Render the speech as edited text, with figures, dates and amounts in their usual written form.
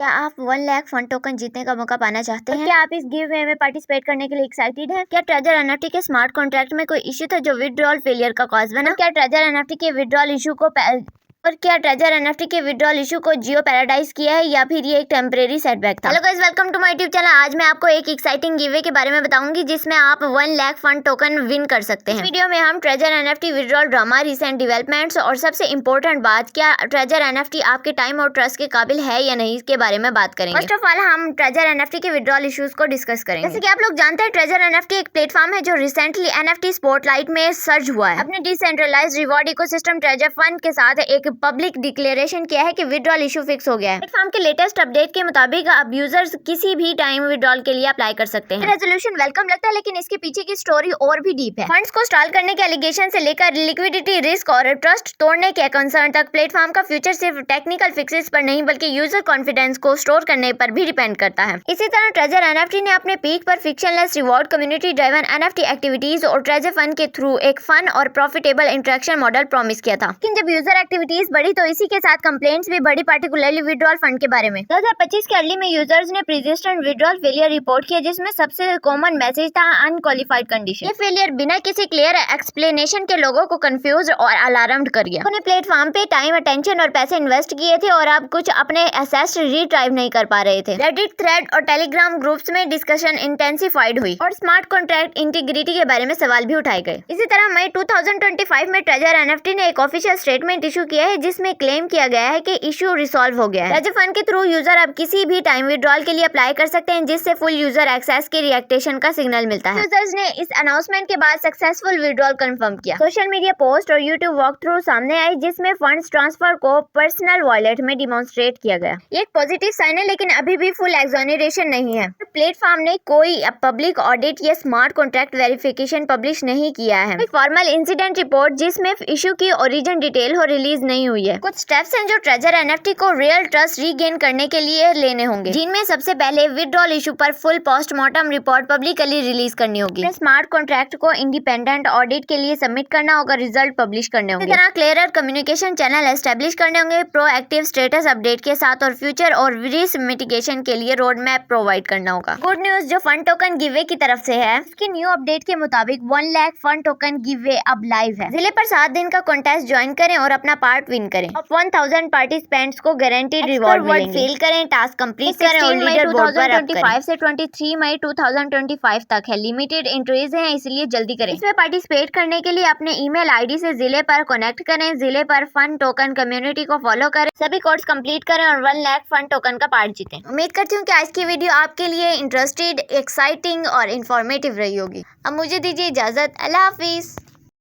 क्या आप 1 lakh fun token जीतने का मौका पाना चाहते हैं? क्या आप इस गिव अवे में पार्टिसिपेट करने के लिए एक्साइटेड हैं? क्या ट्रेजर एनएफटी के स्मार्ट कॉन्ट्रैक्ट में कोई इश्यू था जो विड्रॉल फेलियर का कॉज बना? क्या ट्रेजर एनएफटी के विड्रॉल इशू को जियो पैराडाइज किया है या फिर ये एक टेम्परेरी सेटबैक था? Hello guys, welcome to my YouTube channel. आज मैं आपको एक एक्साइटिंग गिवे के बारे में बताऊंगी जिसमें आप 1 लाख फन टोकन विन कर सकते हैं। इस वीडियो में हम treasure NFT withdrawal drama, recent developments और सबसे इंपॉर्टेंट बात, क्या ट्रेजर एनएफटी आपके टाइम और ट्रस्ट के काबिल है या नहीं, इसके बारे में बात करेंगे। फर्स्ट ऑफ ऑल हम ट्रेजर एनएफटी के विड्रॉल इश्यूज को डिस्कस करेंगे। जैसे कि आप लोग जानते हैं, ट्रेजर एनएफटी एक प्लेटफॉर्म है जो रिसेंटली एनएफटी स्पॉटलाइट में सर्ज हुआ है। अपने decentralised reward ecosystem Treasure fund के साथ एक पब्लिक डिक्लेरेशन किया है कि विड्रॉल इशू फिक्स हो गया है। प्लेटफॉर्म के लेटेस्ट अपडेट के मुताबिक अब यूजर्स किसी भी टाइम विड्रॉल के लिए अप्लाई कर सकते हैं। रेजोल्यूशन वेलकम लगता है, लेकिन इसके पीछे की स्टोरी और भी डीप है। फंड्स को स्टॉल करने के एलिगेशन से लेकर लिक्विडिटी रिस्क और ट्रस्ट तोड़ने के कंसर्न तक, प्लेटफॉर्म का फ्यूचर सिर्फ टेक्निकल फिक्सेस पर नहीं बल्कि यूजर कॉन्फिडेंस को स्टोर करने पर भी डिपेंड करता है। इसी तरह ट्रेजर एनएफटी ने अपने पीक पर frictionless reward, community driven NFT activities और ट्रेजर फंड के थ्रू एक फन और प्रॉफिटेबल इंटरेक्शन मॉडल प्रॉमिस किया था। लेकिन जब यूजर एक्टिविटीज बढ़ी तो इसी के साथ कंप्लेंट्स भी बढ़ी, पार्टिकुलरली विड्रॉल फंड के बारे में। 2025 के अर्ली में यूजर्स ने प्रीएग्जिस्टिंग विड्रॉल फेलियर रिपोर्ट किया, जिसमें सबसे कॉमन मैसेज था अनक्वालिफाइड कंडीशन। ये फेलियर बिना किसी क्लियर एक्सप्लेनेशन के लोगों को कंफ्यूज और अलार्म्ड कर गया। उन्होंने प्लेटफॉर्म पे टाइम, अटेंशन और पैसे इन्वेस्ट किए थे और अब कुछ अपने एसेट्स रिट्राइव नहीं कर पा रहे थे। रेडिट थ्रेड और टेलीग्राम ग्रुप्स में डिस्कशन इंटेंसिफाइड हुई और स्मार्ट कॉन्ट्रैक्ट इंटीग्रिटी के बारे में सवाल भी उठाए गए। इसी तरह मई 2025 में ट्रेजर एनएफटी ने एक ऑफिशियल स्टेटमेंट इशू किया है, जिसमें क्लेम किया गया है कि इशू रिसॉल्व हो गया है। ट्रेजर फंड के थ्रू यूजर अब किसी भी टाइम विड्रॉल के लिए अप्लाई कर सकते हैं, जिससे फुल यूजर एक्सेस के रिएक्टेशन का सिग्नल मिलता है। यूजर्स ने इस अनाउंसमेंट के बाद सक्सेसफुल विड्रॉल कंफर्म किया। सोशल मीडिया पोस्ट और यूट्यूब वॉक थ्रू सामने आई, जिसमें फंड्स ट्रांसफर को पर्सनल वॉलेट में डिमॉन्स्ट्रेट किया गया। ये एक पॉजिटिव साइन है, लेकिन अभी भी फुल एक्सोनरेशन नहीं है। प्लेटफॉर्म ने कोई पब्लिक ऑडिट या स्मार्ट कॉन्ट्रैक्ट वेरिफिकेशन पब्लिश नहीं किया है। फॉर्मल इंसिडेंट रिपोर्ट जिसमें इशू की ओरिजिन डिटेल हो रिलीज नहीं हुई है। कुछ स्टेप्स हैं जो ट्रेजर एनएफटी को रियल ट्रस्ट रीगेन करने के लिए लेने होंगे, जिनमें सबसे पहले विड्रॉल इशू पर full postmortem report publicly release करनी होगी। स्मार्ट कॉन्ट्रैक्ट को इंडिपेंडेंट ऑडिट के लिए सबमिट करना होगा, रिजल्ट पब्लिश करने होंगे। इसी तरह क्लियरर कम्युनिकेशन चैनल एस्टेब्लिश करने होंगे, प्रोएक्टिव स्टेटस अपडेट के साथ, और फ्यूचर और रिस्क मिटिगेशन के लिए रोड मैप प्रोवाइड करना होगा। गुड न्यूज जो फंड टोकन गिवे की तरफ से है, उसकी न्यू अपडेट के मुताबिक 1 लाख फंड टोकन गिवे अब लाइव है। जिले पर 7 दिन का कॉन्टेस्ट ज्वाइन करें और अपना पार्ट विन करें। अब 1000 पार्टिसिपेंट्स को गारंटीड रिवॉर्ड मिलेंगे। फेल करें, टास्क कंप्लीट करें और लीडर बोर्ड पर अप करें। 2025 से 23 मई 2025 तक है। लिमिटेड एंट्रीज हैं, इसलिए जल्दी करें। इसमें पार्टिसिपेट करने के लिए अपने ईमेल आईडी से जिले पर कनेक्ट करें। जिले पर फन टोकन कम्युनिटी को फॉलो करें, सभी कोर्स कंप्लीट करें और 1 लाख फन टोकन का पार्ट जीतें। उम्मीद करती हूँ कि आज की वीडियो आपके लिए इंटरेस्टेड, एक्साइटिंग और इन्फॉर्मेटिव रही होगी। अब मुझे दीजिए इजाजत। अल्लाह हाफिज।